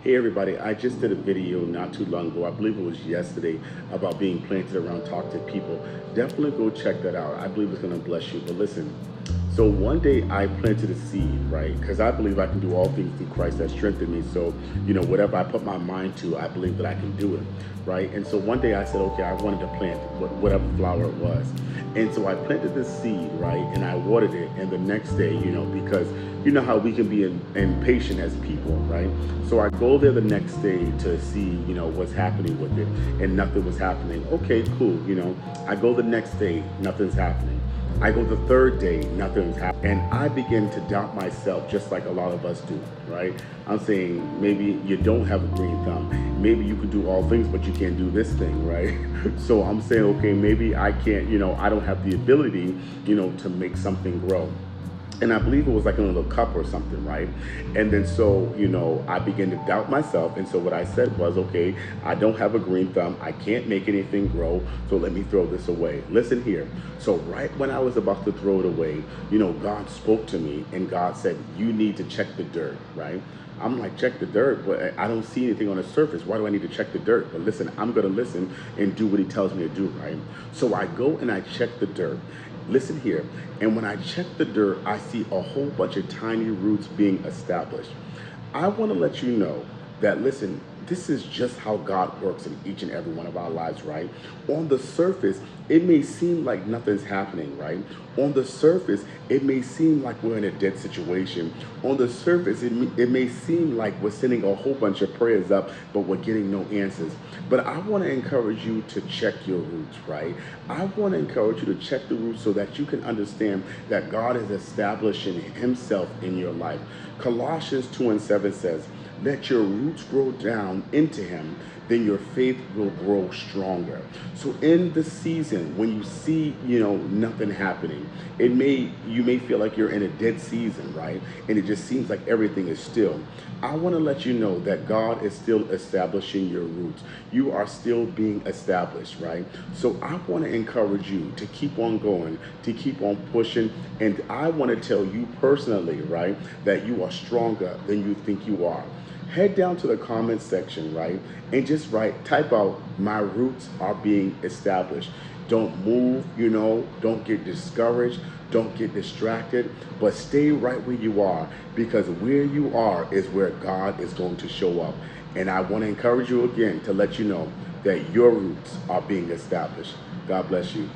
Hey everybody, I just did a video not too long ago, I believe it was yesterday, about being planted around toxic people. Definitely go check that out. I believe it's going to bless you. But listen, so one day I planted a seed, right? Because I believe I can do all things through Christ that strengthened me. So, whatever I put my mind to, I believe that I can do it, right? And so one day I said, okay, I wanted to plant whatever flower it was. And so I planted this seed, right? And I watered it. And the next day, because you know how we can be impatient as people, right? So I go there the next day to see, what's happening with it. And nothing was happening. Okay, cool. I go the next day, nothing's happening. I go the third day, nothing's happening. And I begin to doubt myself just like a lot of us do, right? I'm saying maybe you don't have a green thumb. Maybe you can do all things, but you can't do this thing, right? So I'm saying, okay, maybe I can't, I don't have the ability, to make something grow. And I believe it was like in a little cup or something, right? And then so, I began to doubt myself. And so what I said was, okay, I don't have a green thumb. I can't make anything grow. So let me throw this away. Listen here. So right when I was about to throw it away, God spoke to me and God said, you need to check the dirt, right? I'm like, check the dirt, but I don't see anything on the surface. Why do I need to check the dirt? But listen, I'm going to listen and do what he tells me to do, right? So I go and I check the dirt. Listen here. And when I check the dirt, I see a whole bunch of tiny roots being established. I want to let you know that, listen, this is just how God works in each and every one of our lives, right? On the surface, it may seem like nothing's happening, right? On the surface, it may seem like we're in a dead situation. On the surface, it may seem like we're sending a whole bunch of prayers up, but we're getting no answers. But I want to encourage you to check your roots, right? I want to encourage you to check the roots so that you can understand that God is establishing himself in your life. Colossians 2 and 7 says, let your roots grow down into him, then your faith will grow stronger. So in the season when you see, nothing happening, you may feel like you're in a dead season, right? And it just seems like everything is still. I want to let you know that God is still establishing your roots. You are still being established, right? So I want to encourage you to keep on going, to keep on pushing. And I want to tell you personally, right, that you are stronger than you think you are. Head down to the comment section, right, and just type out, my roots are being established. Don't move, don't get discouraged, don't get distracted, but stay right where you are, because where you are is where God is going to show up. And I want to encourage you again to let you know that your roots are being established. God bless you.